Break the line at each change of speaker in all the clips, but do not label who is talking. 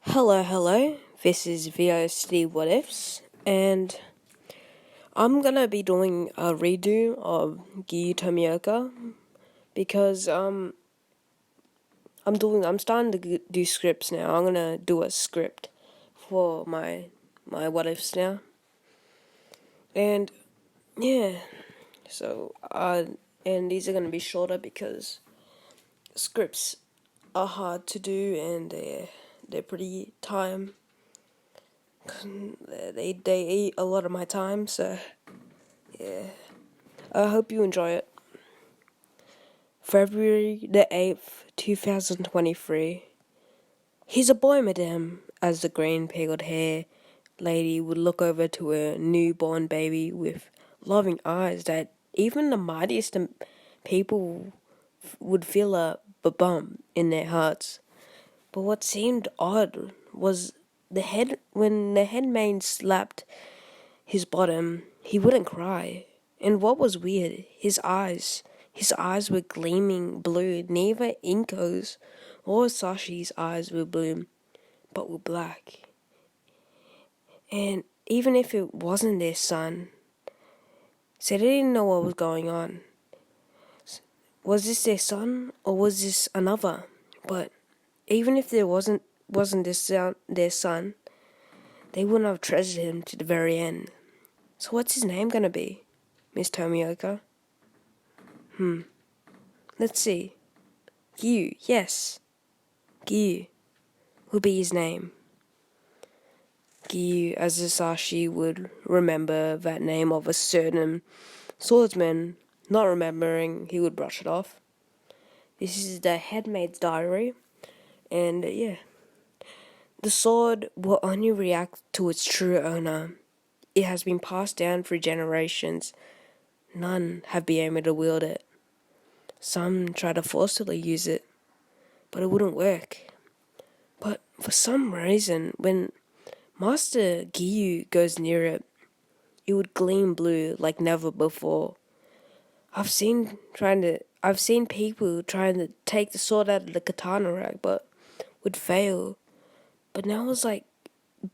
Hello. This is VOC What Ifs, and I'm gonna be doing a redo of giyuu tomioka because I'm starting to do scripts now. I'm gonna do a script for my What Ifs now, and yeah, so and these are gonna be shorter because scripts are hard to do and they're pretty time. They eat a lot of my time, so yeah. I hope you enjoy it. February the 8th, 2023. He's a boy, madame, as the green pickled hair lady would look over to her newborn baby with loving eyes that even the mightiest people would feel a bump in their hearts. But what seemed odd was when the headmaid slapped his bottom, he wouldn't cry. And what was weird, his eyes were gleaming blue. Neither Inko's or Sashi's eyes were blue, but were black. And even if it wasn't their son, so they didn't know what was going on. Was this their son or was this another? But even if there wasn't their son, they wouldn't have treasured him to the very end. So what's his name gonna be, Miss Tomioka? Let's see. Giyuu, yes. Giyuu will be his name. Giyuu, as Sashi would remember that name of a certain swordsman. Not remembering, he would brush it off. This is the headmaid's diary, and yeah. The sword will only react to its true owner. It has been passed down for generations. None have been able to wield it. Some try to forcibly use it, but it wouldn't work. But for some reason, when Master Giyuu goes near it, it would gleam blue like never before. I've seen people trying to take the sword out of the katana rack, but would fail. But now it's like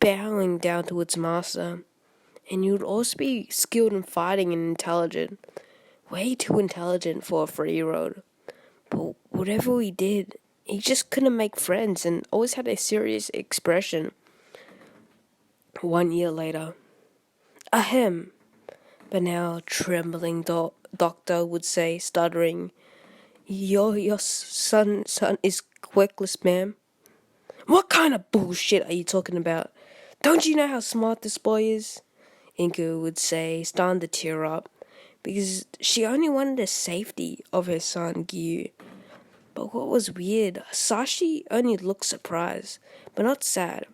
bowing down to its master, and you would also be skilled in fighting and intelligent. Way too intelligent for a 3-year-old. But whatever he did, he just couldn't make friends and always had a serious expression. 1 year later. Ahem. But now trembling doctor would say, stuttering, Your son is quirkless, ma'am. What kind of bullshit are you talking about? Don't you know how smart this boy is? Inko would say, starting to tear up, because she only wanted the safety of her son, Giyuu. But what was weird, Sashi only looked surprised, but not sad,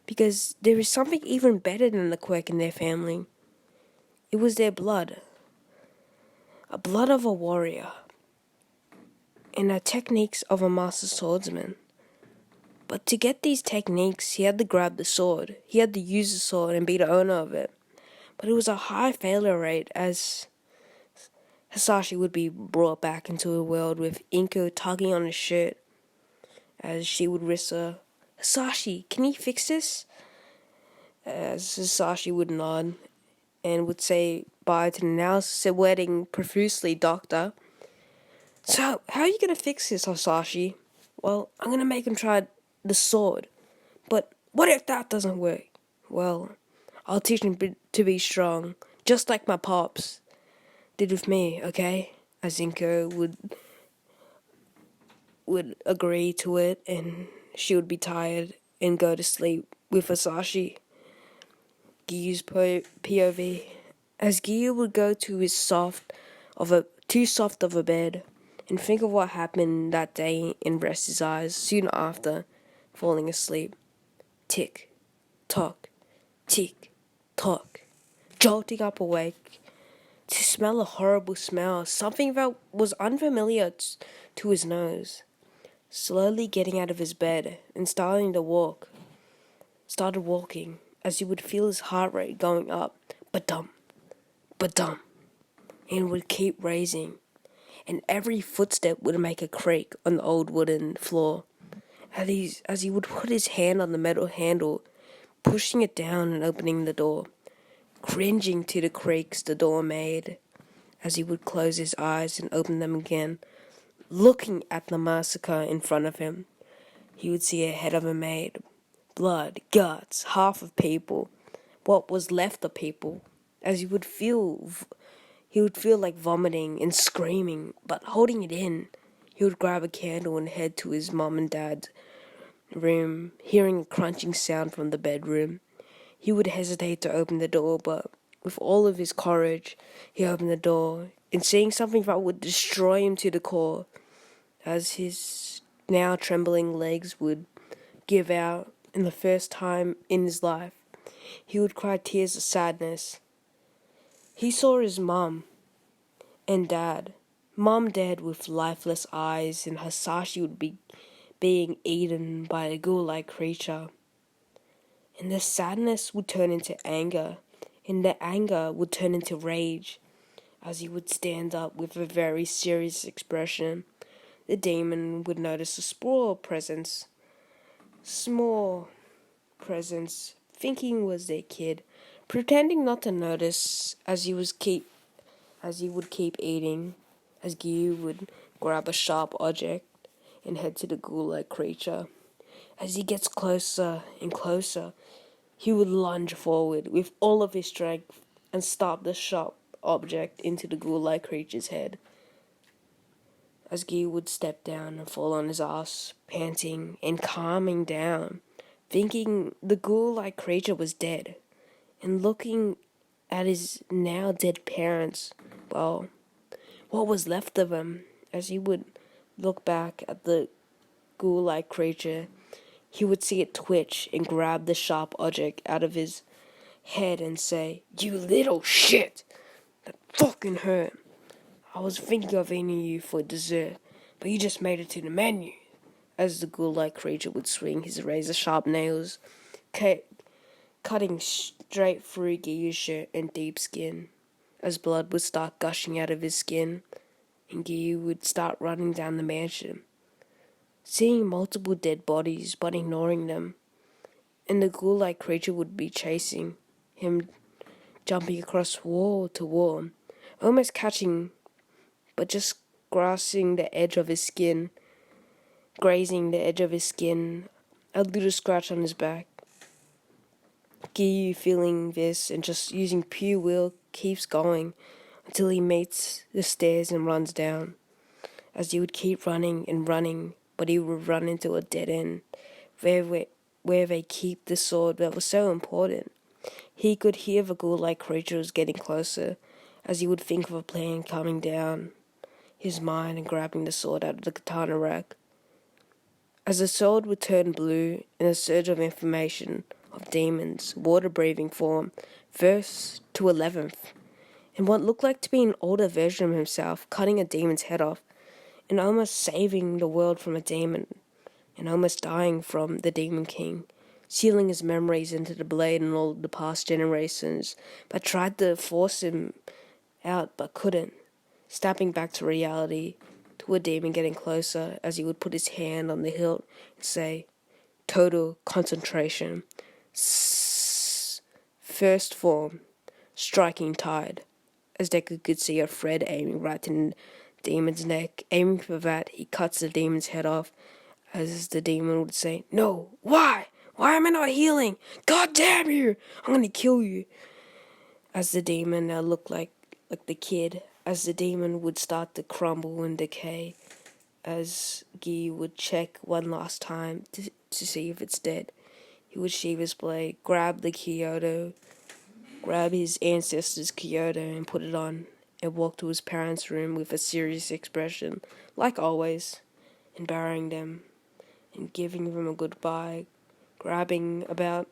because there is something even better than the quirk in their family. It was their blood. A blood of a warrior. And the techniques of a master swordsman. But to get these techniques, he had to grab the sword. He had to use the sword and be the owner of it. But it was a high failure rate, as Hisashi would be brought back into a world with Inko tugging on his shirt, as she would whisper, Hisashi, can you fix this? As Hisashi would nod and would say bye to the now sweating profusely doctor. So, how are you going to fix this, Hisashi? Well, I'm going to make him try the sword. But what if that doesn't work? Well, I'll teach him to be strong, just like my pops did with me, okay? As Inko would agree to it, and she would be tired and go to sleep with Hisashi. Giyuu's POV. As Giyuu would go to too soft of a bed, and think of what happened that day and rest his eyes soon after falling asleep. Tick, tock, tick, tock. Jolting up awake to smell a horrible smell, something that was unfamiliar to his nose. Slowly getting out of his bed and started walking as he would feel his heart rate going up, ba-dum, and would keep raising, and every footstep would make a creak on the old wooden floor, as he would put his hand on the metal handle, pushing it down and opening the door, cringing to the creaks the door made, as he would close his eyes and open them again, looking at the massacre in front of him. He would see a head of a maid, blood, guts, half of people, what was left of people, as he would feel like vomiting and screaming, but holding it in. He would grab a candle and head to his mom and dad's room, hearing a crunching sound from the bedroom. He would hesitate to open the door, but with all of his courage, he opened the door, and seeing something that would destroy him to the core, as his now trembling legs would give out, in the first time in his life, he would cry tears of sadness. He saw his mom and dad. Mom dead with lifeless eyes, and Hasashi would be being eaten by a ghoul-like creature. And the sadness would turn into anger, and the anger would turn into rage, as he would stand up with a very serious expression. The demon would notice a small presence, thinking was their kid, pretending not to notice as he would keep eating, as giyuu would grab a sharp object and head to the ghoul-like creature. As he gets closer and closer, he would lunge forward with all of his strength and stab the sharp object into the ghoul-like creature's head. As giyuu would step down and fall on his ass, panting and calming down, thinking the ghoul-like creature was dead, and looking at his now dead parents, well, what was left of him. As he would look back at the ghoul-like creature, he would see it twitch and grab the sharp object out of his head and say, "You little shit! That fucking hurt. I was thinking of eating you for dessert, but you just made it to the menu." As the ghoul-like creature would swing his razor-sharp nails, cutting straight through giyuu's shirt and deep skin, as blood would start gushing out of his skin, and giyuu would start running down the mansion, seeing multiple dead bodies but ignoring them, and the ghoul-like creature would be chasing him, jumping across wall to wall, almost catching, but just grazing the edge of his skin, a little scratch on his back. giyuu, feeling this and just using pure will, keeps going until he meets the stairs and runs down. As he would keep running and running, but he would run into a dead end, where they keep the sword that was so important. He could hear the ghoul-like creature was getting closer, as he would think of a plan coming down his mind and grabbing the sword out of the katana rack. As the sword would turn blue in a surge of information of demons, water-breathing form, first to 11th, and what looked like to be an older version of himself, cutting a demon's head off, and almost saving the world from a demon, and almost dying from the Demon King, sealing his memories into the blade and all the past generations, but tried to force him out but couldn't, snapping back to reality, to a demon getting closer as he would put his hand on the hilt and say, "Total concentration. First form, striking tide." As Deku could see a thread aiming right in the demon's neck. Aiming for that, he cuts the demon's head off, as the demon would say, "No, why? Why am I not healing? God damn you! I'm gonna kill you." As the demon now looked like the kid, as the demon would start to crumble and decay, as giyuu would check one last time to see if it's dead, he would sheathe his blade, grab his ancestor's Kyoto and put it on, and walk to his parents' room with a serious expression, like always, and burying them, and giving them a goodbye, grabbing about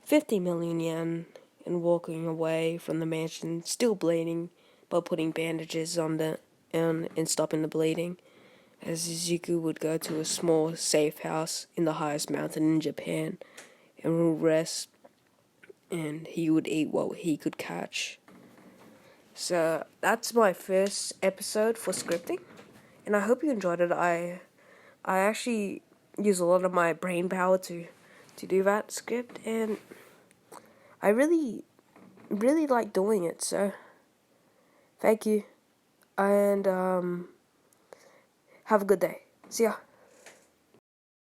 50 million yen, and walking away from the mansion, still bleeding, but putting bandages on and stopping the bleeding, as Izuku would go to a small, safe house in the highest mountain in Japan, and would rest, and he would eat what he could catch. So that's my first episode for scripting, and I hope you enjoyed it. I actually use a lot of my brain power to do that script, and I really like doing it. So thank you, and have a good day. See ya.